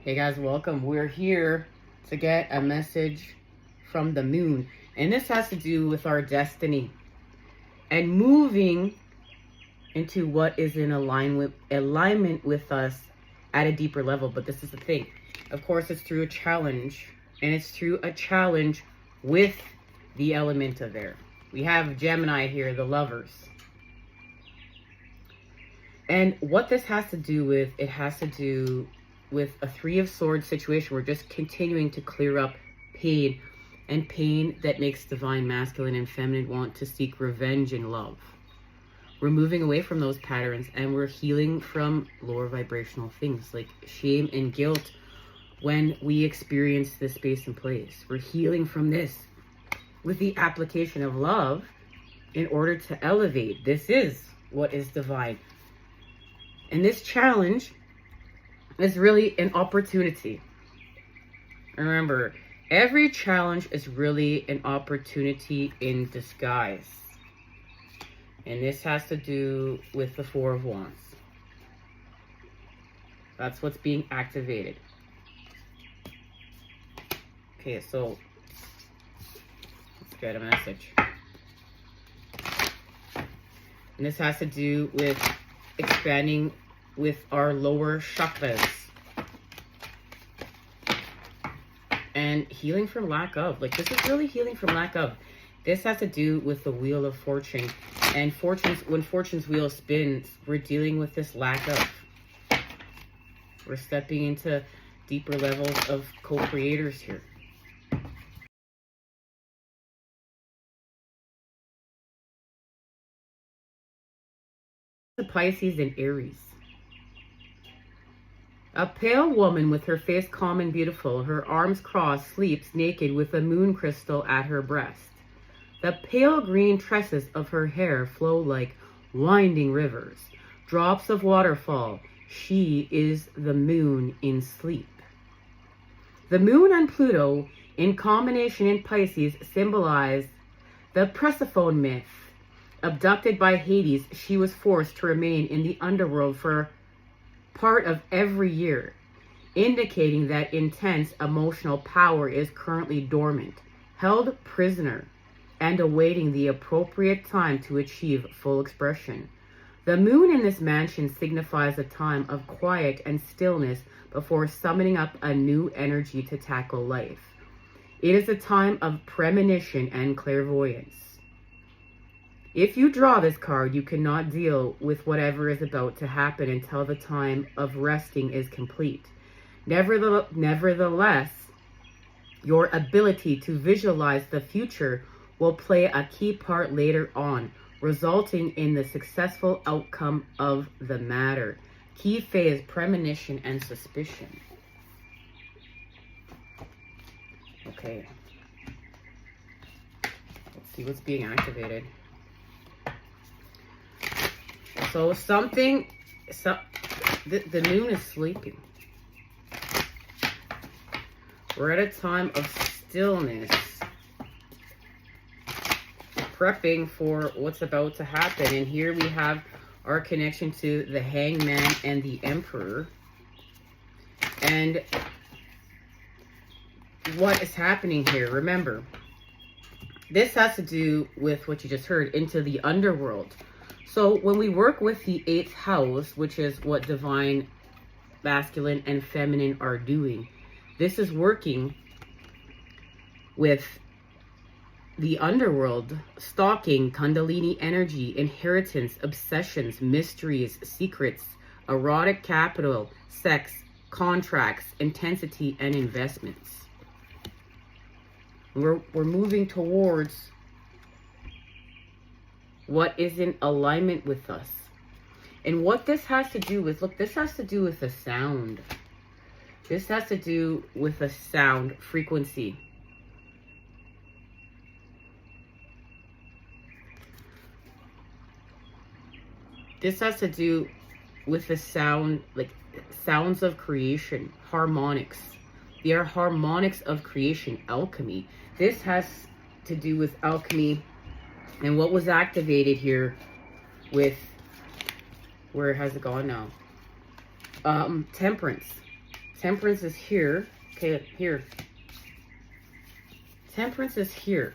Hey guys, welcome. We're here to get a message from the moon. And this has to do with our destiny and moving into what is in alignment with us at a deeper level. But this is the thing. Of course, it's through a challenge. And it's through a challenge with the element of air. We have Gemini here, the lovers. And what this has to do with, it has to do with a Three of Swords situation. We're just continuing to clear up pain, and pain that makes divine masculine and feminine want to seek revenge and love. We're moving away from those patterns, and we're healing from lower vibrational things like shame and guilt when we experience this space and place. We're healing from this with the application of love in order to elevate. This is what is divine. And this challenge is really an opportunity. Remember, every challenge is really an opportunity in disguise. And this has to do with the Four of Wands. That's what's being activated. Okay, so let's get a message. And this has to do with expanding with our lower chakras and healing from lack of. Like, this is really healing from lack of. This has to do with the Wheel of Fortune. And when Fortune's wheel spins, we're dealing with this lack of. We're stepping into deeper levels of co-creators here. The Pisces and Aries. A pale woman with her face calm and beautiful, her arms crossed, sleeps naked with a moon crystal at her breast. The pale green tresses of her hair flow like winding rivers. Drops of water fall. She is the moon in sleep. The moon and Pluto in combination in Pisces symbolize the Persephone myth. Abducted by Hades, she was forced to remain in the underworld for part of every year, indicating that intense emotional power is currently dormant, held prisoner, and awaiting the appropriate time to achieve full expression. The moon in this mansion signifies a time of quiet and stillness before summoning up a new energy to tackle life. It is a time of premonition and clairvoyance. If you draw this card, you cannot deal with whatever is about to happen until the time of resting is complete. Nevertheless, your ability to visualize the future will play a key part later on, resulting in the successful outcome of the matter. Key phase, premonition and suspicion. Okay. Let's see what's being activated. So the moon is sleeping. We're at a time of stillness, prepping for what's about to happen. And here we have our connection to the Hangman and the Emperor. And what is happening here? Remember, this has to do with what you just heard, into the underworld. So when we work with the 8th house, which is what divine masculine and feminine are doing, this is working with the underworld, stalking, kundalini energy, inheritance, obsessions, mysteries, secrets, erotic capital, sex, contracts, intensity, and investments. We're moving towards what is in alignment with us. And what this has to do with, look, this has to do with the sound. This has to do with a sound frequency. This has to do with the sound, like sounds of creation, harmonics. They are harmonics of creation, alchemy. This has to do with alchemy. And what was activated here with, where has it gone now? Temperance. Temperance is here. Okay, here. Temperance is here.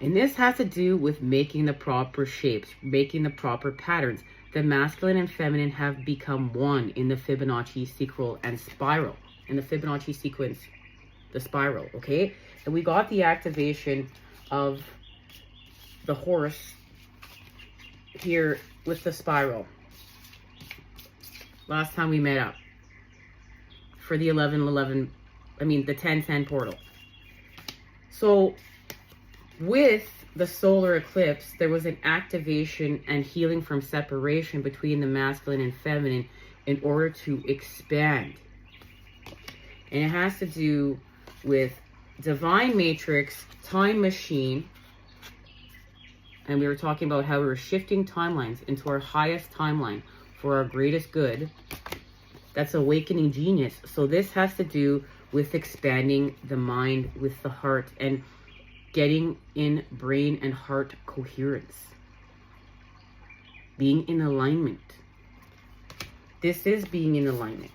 And this has to do with making the proper shapes, making the proper patterns. The masculine and feminine have become one in the Fibonacci sequel and spiral. In the Fibonacci sequence, the spiral, okay? And we got the activation of the horse here with the spiral. Last time we met up for the 11-11, the 10-10 portal. So with the solar eclipse, there was an activation and healing from separation between the masculine and feminine in order to expand. And it has to do with divine matrix, time machine. And we were talking about how we were shifting timelines into our highest timeline for our greatest good. That's awakening genius. So this has to do with expanding the mind with the heart and getting in brain and heart coherence. Being in alignment. This is being in alignment.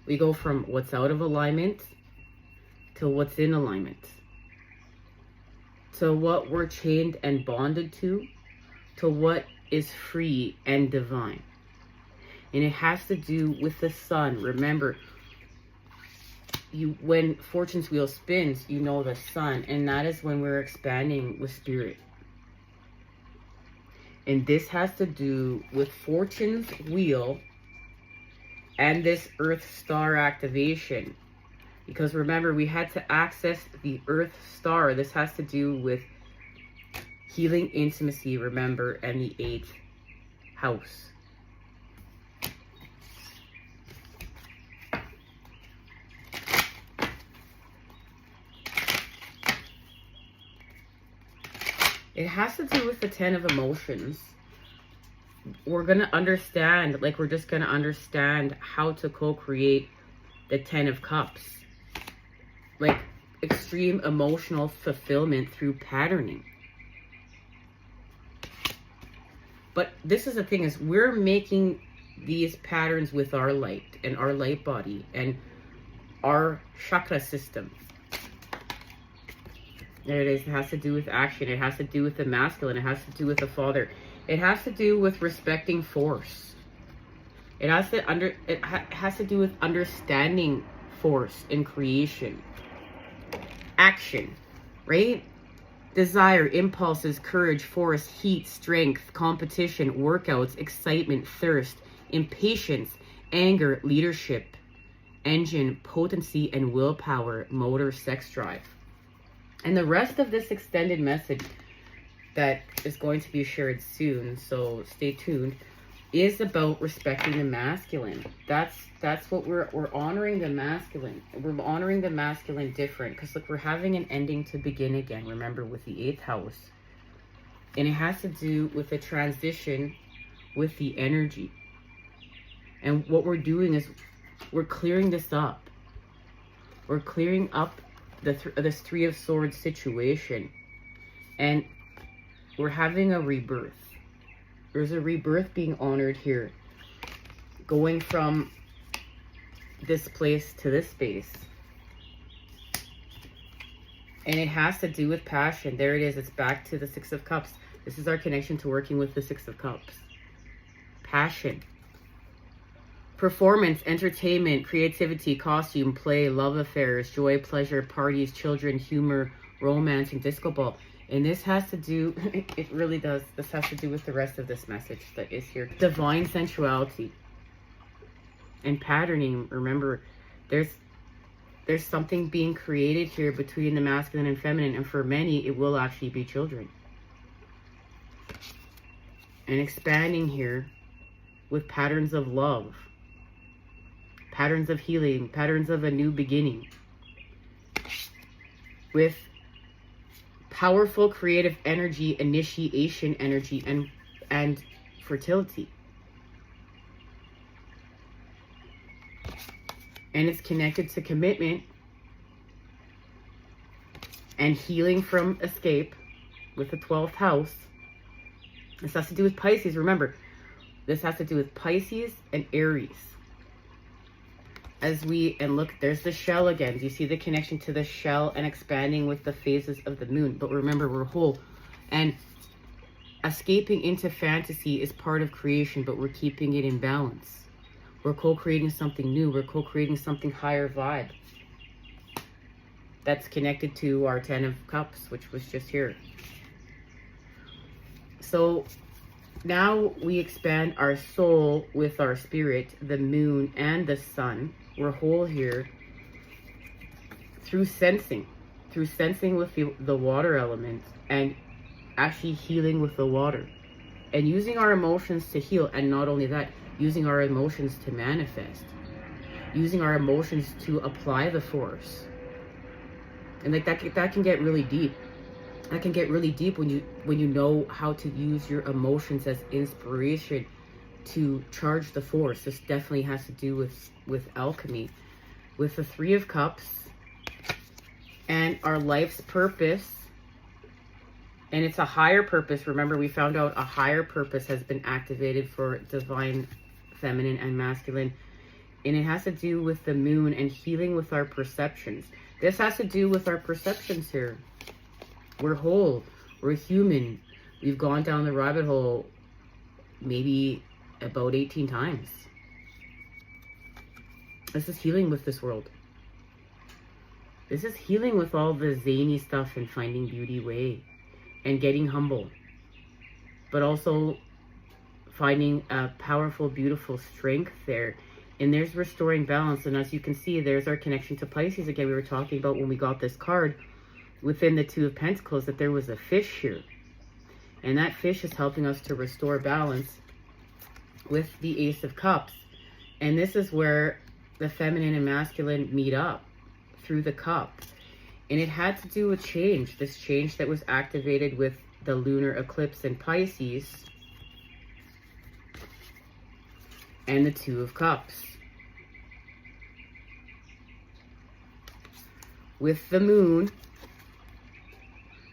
We go from what's out of alignment to what's in alignment. To what we're chained and bonded to what is free and divine. And it has to do with the sun. Remember, when Fortune's wheel spins, you know the sun, and that is when we're expanding with spirit. And this has to do with Fortune's wheel and this Earth star activation. Because remember, we had to access the Earth star. This has to do with healing intimacy, remember, and the 8th house. It has to do with the 10 of emotions. We're going to understand, we're just going to understand how to co-create the 10 of cups. Extreme emotional fulfillment through patterning. But this is the thing, is we're making these patterns with our light and our light body and our chakra system. There it is. It has to do with action. It has to do with the masculine. It has to do with the father. It has to do with respecting force. It has to do with understanding force in creation. Action, right? Desire, impulses, courage, force, heat, strength, competition, workouts, excitement, thirst, impatience, anger, leadership, engine, potency, and willpower, motor, sex drive. And the rest of this extended message that is going to be shared soon, so stay tuned, is about respecting the masculine. That's what we're honoring the masculine. We're honoring the masculine different because look, we're having an ending to begin again. Remember, with the 8th house. And it has to do with the transition with the energy. And what we're doing is we're clearing this up. We're clearing up this 3 of Swords situation. And we're having a rebirth. There's a rebirth being honored here. Going from this place to this space. And it has to do with passion. There it is. It's back to the 6 of Cups. This is our connection to working with the 6 of Cups. Passion. Performance, entertainment, creativity, costume, play, love affairs, joy, pleasure, parties, children, humor, romance, and disco ball. And this has to do, it really does, this has to do with the rest of this message that is here. Divine sensuality and patterning. Remember, there's something being created here between the masculine and feminine, and for many, it will actually be children. And expanding here with patterns of love, patterns of healing, patterns of a new beginning, with powerful creative energy, initiation energy, and fertility. And it's connected to commitment and healing from escape with the 12th house. This has to do with Pisces. Remember, this has to do with Pisces and Aries. and look, there's the shell again. Do you see the connection to the shell and expanding with the phases of the moon? But remember, we're whole. And escaping into fantasy is part of creation, but we're keeping it in balance. We're co-creating something new. We're co-creating something higher vibe. That's connected to our 10 of Cups, which was just here. So now we expand our soul with our spirit, the moon and the sun. We're whole here through sensing with the water element, and actually healing with the water, and using our emotions to heal. And not only that, using our emotions to manifest, using our emotions to apply the force. And like that can get really deep. That can get really deep when you know how to use your emotions as inspiration to charge the force. This definitely has to do with alchemy, with the 3 of Cups and our life's purpose. And it's a higher purpose. Remember, we found out a higher purpose has been activated for divine feminine and masculine, and it has to do with the moon and healing with our perceptions. This has to do with our perceptions here. We're whole, we're human. We've gone down the rabbit hole maybe about 18 times. This is healing with this world. This is healing with all the zany stuff and finding beauty way and getting humble, but also finding a powerful, beautiful strength there. And there's restoring balance. And as you can see, there's our connection to Pisces again. We were talking about when we got this card within the 2 of Pentacles that there was a fish here, and that fish is helping us to restore balance with the Ace of Cups. And this is where the feminine and masculine meet up, through the cup. And it had to do with change, this change that was activated with the lunar eclipse in Pisces and the 2 of Cups. With the moon.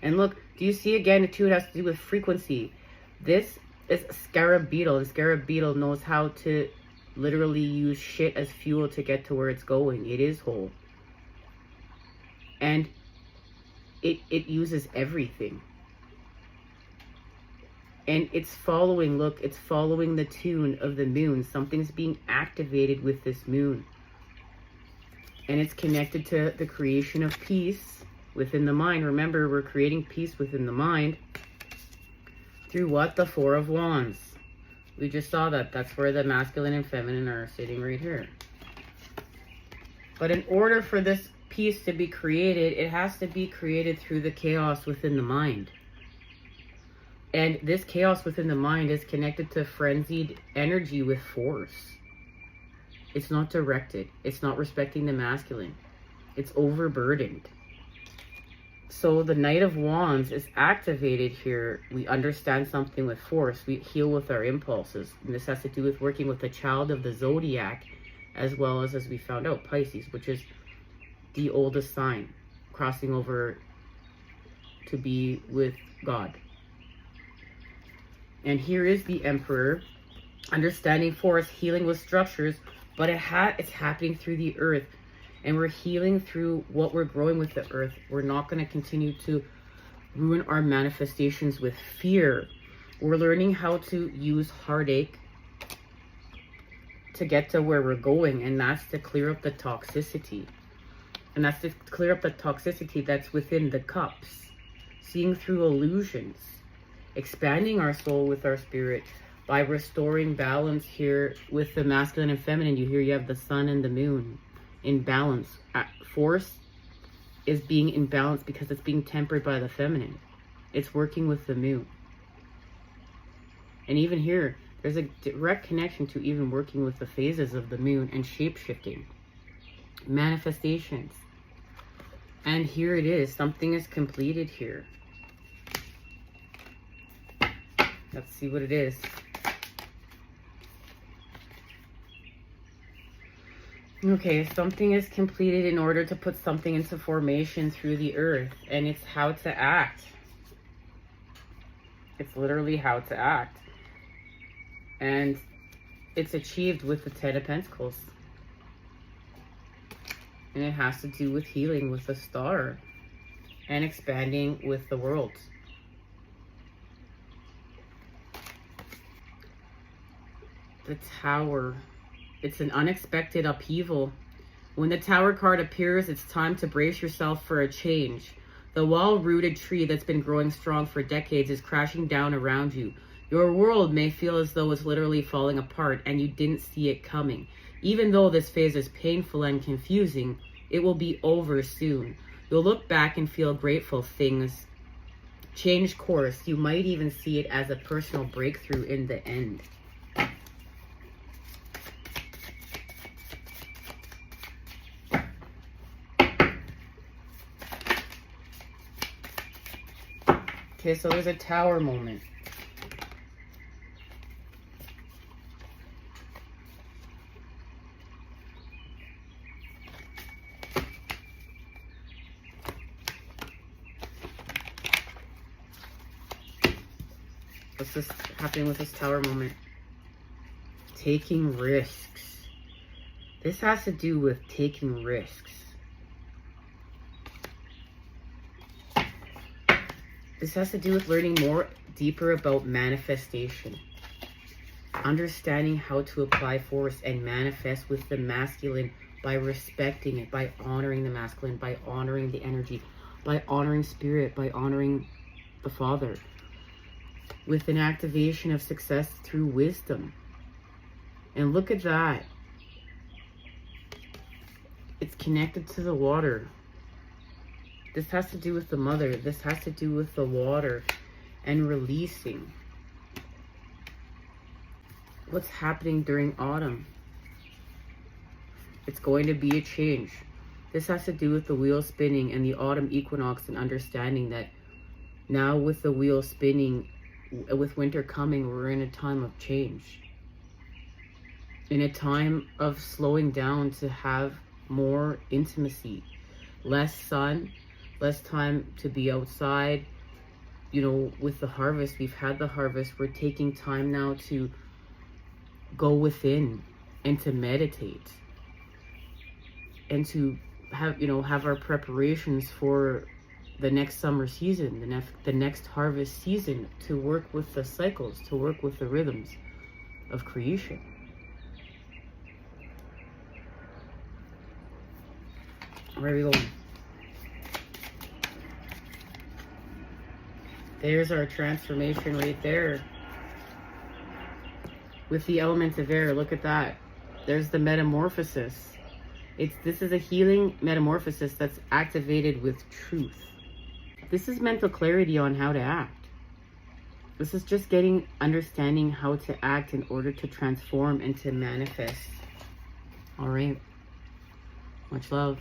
And look, do you see again, the 2, it has to do with frequency. This is a scarab beetle. The scarab beetle knows how to literally use shit as fuel to get to where it's going. It is whole. And it uses everything. And it's following, look, it's following the tune of the moon. Something's being activated with this moon. And it's connected to the creation of peace within the mind. Remember, we're creating peace within the mind through what? The 4 of Wands. We just saw that. That's where the masculine and feminine are sitting right here. But in order for this peace to be created, it has to be created through the chaos within the mind. And this chaos within the mind is connected to frenzied energy with force. It's not directed. It's not respecting the masculine. It's overburdened. So the Knight of Wands is activated here. We understand something with force. We heal with our impulses. And this has to do with working with the child of the zodiac, as well as we found out, Pisces, which is the oldest sign, crossing over to be with God. And here is the Emperor, understanding force, healing with structures, but it's happening through the earth. And we're healing through what we're growing with the earth. We're not going to continue to ruin our manifestations with fear. We're learning how to use heartache to get to where we're going. And that's to clear up the toxicity. And that's to clear up the toxicity that's within the cups. Seeing through illusions. Expanding our soul with our spirit by restoring balance here with the masculine and feminine. You have the sun and the moon in balance. Force is being in balance because it's being tempered by the feminine. It's working with the moon. And even here, there's a direct connection to even working with the phases of the moon and shape-shifting. Manifestations. And here it is. Something is completed here. Let's see what it is. Okay, something is completed in order to put something into formation through the earth. And it's how to act. It's literally how to act. And it's achieved with the 10 of Pentacles. And it has to do with healing with the star and expanding with the world. The Tower. It's an unexpected upheaval. When the Tower card appears, it's time to brace yourself for a change. The wall-rooted tree that's been growing strong for decades is crashing down around you. Your world may feel as though it's literally falling apart and you didn't see it coming. Even though this phase is painful and confusing, it will be over soon. You'll look back and feel grateful things change course. You might even see it as a personal breakthrough in the end. Okay, so there's a Tower moment. What's this happening with this Tower moment? Taking risks. This has to do with taking risks. This has to do with learning more deeper about manifestation. Understanding how to apply force and manifest with the masculine by respecting it, by honoring the masculine, by honoring the energy, by honoring spirit, by honoring the Father. With an activation of success through wisdom. And look at that. It's connected to the water. This has to do with the mother. This has to do with the water and releasing. What's happening during autumn? It's going to be a change. This has to do with the wheel spinning and the autumn equinox and understanding that now with the wheel spinning, with winter coming, we're in a time of change. In a time of slowing down to have more intimacy. Less sun, less time to be outside. You know, with the harvest, we've had the harvest. We're taking time now to go within and to meditate. And to have, have our preparations for the next summer season, the next harvest season, to work with the cycles, to work with the rhythms of creation. Where are we going? There's our transformation right there. With the element of air, look at that. There's the metamorphosis. This is a healing metamorphosis that's activated with truth. This is mental clarity on how to act. This is just understanding how to act in order to transform and to manifest. All right. Much love.